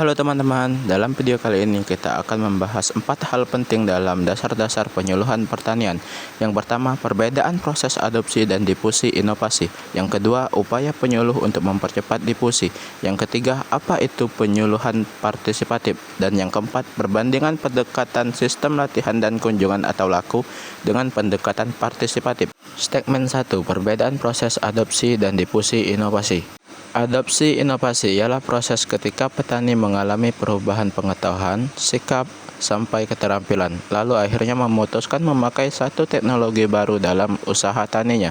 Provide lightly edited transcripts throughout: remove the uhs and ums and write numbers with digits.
Halo teman-teman, dalam video kali ini kita akan membahas 4 hal penting dalam dasar-dasar penyuluhan pertanian. Yang pertama, perbedaan proses adopsi dan difusi inovasi. Yang kedua, upaya penyuluh untuk mempercepat difusi. Yang ketiga, apa itu penyuluhan partisipatif. Dan yang keempat, perbandingan pendekatan sistem latihan dan kunjungan atau laku dengan pendekatan partisipatif. Statement 1, perbedaan proses adopsi dan difusi inovasi. Adopsi inovasi ialah proses ketika petani mengalami perubahan pengetahuan, sikap, sampai keterampilan, lalu akhirnya memutuskan memakai satu teknologi baru dalam usaha taninya.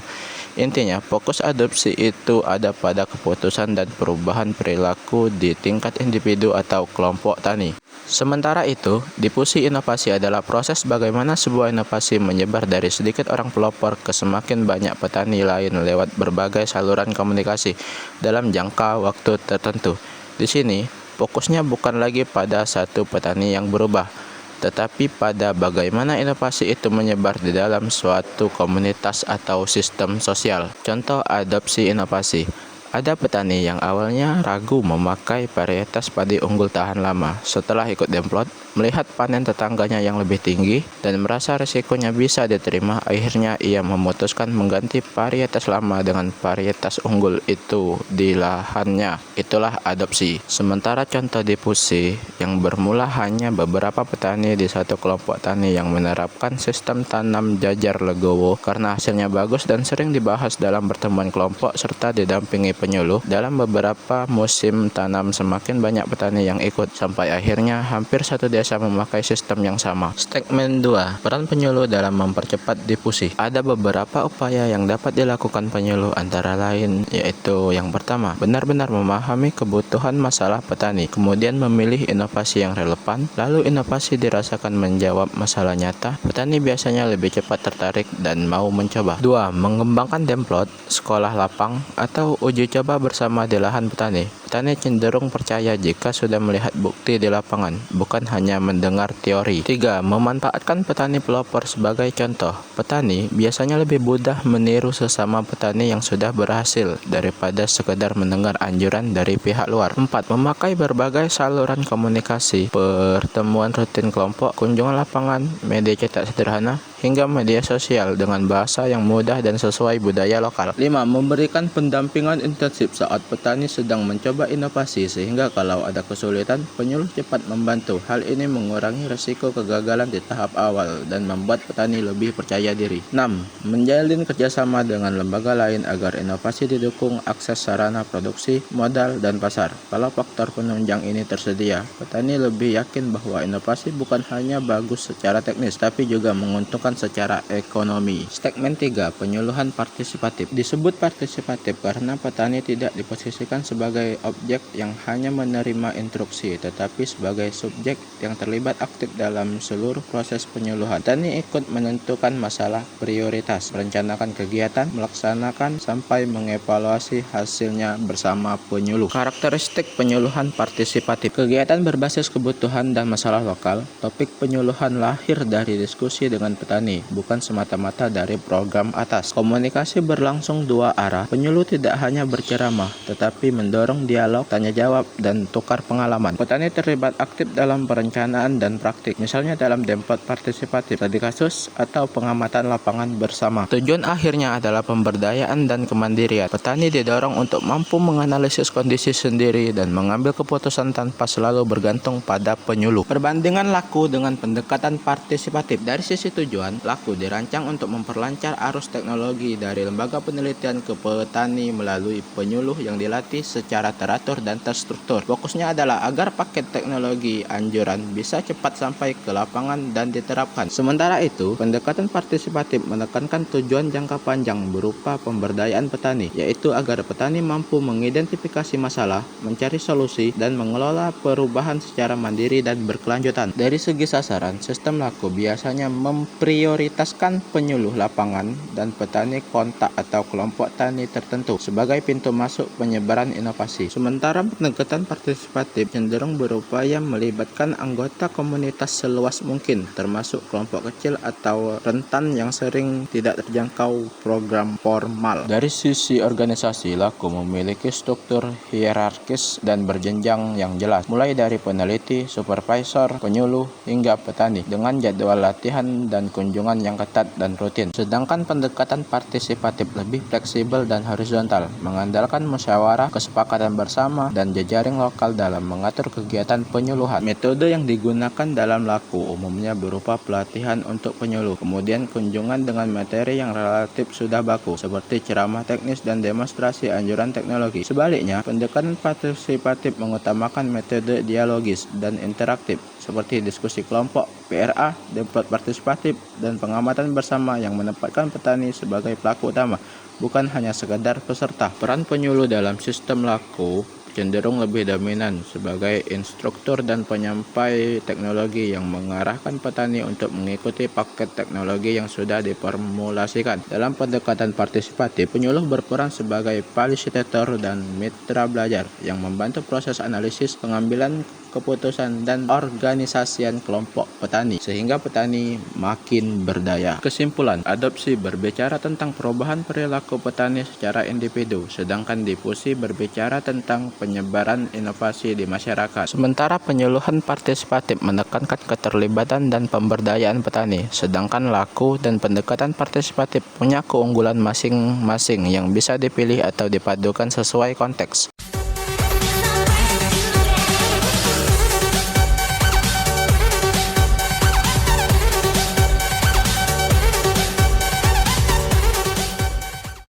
Intinya, fokus adopsi itu ada pada keputusan dan perubahan perilaku di tingkat individu atau kelompok tani. Sementara itu, difusi inovasi adalah proses bagaimana sebuah inovasi menyebar dari sedikit orang pelopor ke semakin banyak petani lain lewat berbagai saluran komunikasi dalam jangka waktu tertentu. Di sini, fokusnya bukan lagi pada satu petani yang berubah, tetapi pada bagaimana inovasi itu menyebar di dalam suatu komunitas atau sistem sosial. Contoh adopsi inovasi. Ada petani yang awalnya ragu memakai varietas padi unggul tahan lama. Setelah ikut demplot, melihat panen tetangganya yang lebih tinggi dan merasa risikonya bisa diterima, akhirnya ia memutuskan mengganti varietas lama dengan varietas unggul itu di lahannya. Itulah adopsi. Sementara contoh difusi yang bermula hanya beberapa petani di satu kelompok tani yang menerapkan sistem tanam jajar legowo karena hasilnya bagus dan sering dibahas dalam pertemuan kelompok serta didampingi penyuluh. Dalam beberapa musim tanam semakin banyak petani yang ikut sampai akhirnya hampir satu desa memakai sistem yang sama. Statement 2, peran penyuluh dalam mempercepat difusi. Ada beberapa upaya yang dapat dilakukan penyuluh, antara lain yaitu yang pertama, benar-benar memahami kebutuhan masalah petani, kemudian memilih inovasi yang relevan, lalu inovasi dirasakan menjawab masalah nyata. Petani biasanya lebih cepat tertarik dan mau mencoba. 2, mengembangkan demplot, sekolah lapang, atau uji coba bersama di lahan petani. Petani cenderung percaya jika sudah melihat bukti di lapangan, bukan hanya mendengar teori. 3, memanfaatkan petani pelopor sebagai contoh. Petani biasanya lebih mudah meniru sesama petani yang sudah berhasil daripada sekedar mendengar anjuran dari pihak luar. 4, memakai berbagai saluran komunikasi, pertemuan rutin kelompok, kunjungan lapangan, media cetak sederhana, hingga media sosial dengan bahasa yang mudah dan sesuai budaya lokal. 5, memberikan pendampingan intensif saat petani sedang mencoba inovasi sehingga kalau ada kesulitan, penyuluh cepat membantu. Hal ini mengurangi risiko kegagalan di tahap awal dan membuat petani lebih percaya diri. 6, menjalin kerjasama dengan lembaga lain agar inovasi didukung akses sarana produksi, modal, dan pasar. Kalau faktor penunjang ini tersedia, petani lebih yakin bahwa inovasi bukan hanya bagus secara teknis, tapi juga menguntungkan secara ekonomi. Statement 3, penyuluhan partisipatif. Disebut partisipatif karena petani tidak diposisikan sebagai objek yang hanya menerima instruksi, tetapi sebagai subjek yang terlibat aktif dalam seluruh proses penyuluhan. Petani ikut menentukan masalah, prioritas, merencanakan kegiatan, melaksanakan, sampai mengevaluasi hasilnya bersama penyuluh. Karakteristik penyuluhan partisipatif. Kegiatan berbasis kebutuhan dan masalah lokal. Topik penyuluhan lahir dari diskusi dengan petani, bukan semata-mata dari program atas. Komunikasi berlangsung dua arah. Penyuluh tidak hanya berceramah, tetapi mendorong dialog, tanya jawab, dan tukar pengalaman. Petani terlibat aktif dalam perencanaan dan praktik, misalnya dalam demplot partisipatif, studi kasus, atau pengamatan lapangan bersama. Tujuan akhirnya adalah pemberdayaan dan kemandirian. Petani didorong untuk mampu menganalisis kondisi sendiri dan mengambil keputusan tanpa selalu bergantung pada penyuluh. Perbandingan laku dengan pendekatan partisipatif. Dari sisi tujuan, laku dirancang untuk memperlancar arus teknologi dari lembaga penelitian ke petani melalui penyuluh yang dilatih secara teratur dan terstruktur. Fokusnya adalah agar paket teknologi anjuran bisa cepat sampai ke lapangan dan diterapkan. Sementara itu, pendekatan partisipatif menekankan tujuan jangka panjang berupa pemberdayaan petani, yaitu agar petani mampu mengidentifikasi masalah, mencari solusi, dan mengelola perubahan secara mandiri dan berkelanjutan. Dari segi sasaran, sistem laku biasanya memprioritaskan penyuluh lapangan dan petani kontak atau kelompok tani tertentu sebagai pintu masuk penyebaran inovasi. Sementara pendekatan partisipatif cenderung berupaya melibatkan anggota komunitas seluas mungkin, termasuk kelompok kecil atau rentan yang sering tidak terjangkau program formal. Dari sisi organisasi, Laku memiliki struktur hierarkis dan berjenjang yang jelas, mulai dari peneliti, supervisor, penyuluh, hingga petani, dengan jadwal latihan dan kunjungan yang ketat dan rutin. Sedangkan pendekatan partisipatif lebih fleksibel dan horizontal, mengandalkan musyawarah, kesepakatan bersama, dan jejaring lokal dalam mengatur kegiatan penyuluhan. Metode yang digunakan dalam Laku umumnya berupa pelatihan untuk penyuluh, kemudian kunjungan dengan materi yang relatif sudah baku, seperti ceramah teknis dan demonstrasi anjuran teknologi. Sebaliknya, pendekatan partisipatif mengutamakan metode dialogis dan interaktif, seperti diskusi kelompok, PRA, debat partisipatif, dan pengamatan bersama yang menempatkan petani sebagai pelaku utama, bukan hanya sekedar peserta. Peran penyuluh dalam sistem Laku cenderung lebih dominan sebagai instruktur dan penyampai teknologi yang mengarahkan petani untuk mengikuti paket teknologi yang sudah diformulasikan. Dalam pendekatan partisipatif, penyuluh berperan sebagai fasilitator dan mitra belajar yang membantu proses analisis, pengambilan keputusan, dan organisasian kelompok petani, sehingga petani makin berdaya. Kesimpulan, adopsi berbicara tentang perubahan perilaku petani secara individu, sedangkan difusi berbicara tentang penyebaran inovasi di masyarakat. Sementara penyuluhan partisipatif menekankan keterlibatan dan pemberdayaan petani, sedangkan Laku dan pendekatan partisipatif punya keunggulan masing-masing yang bisa dipilih atau dipadukan sesuai konteks.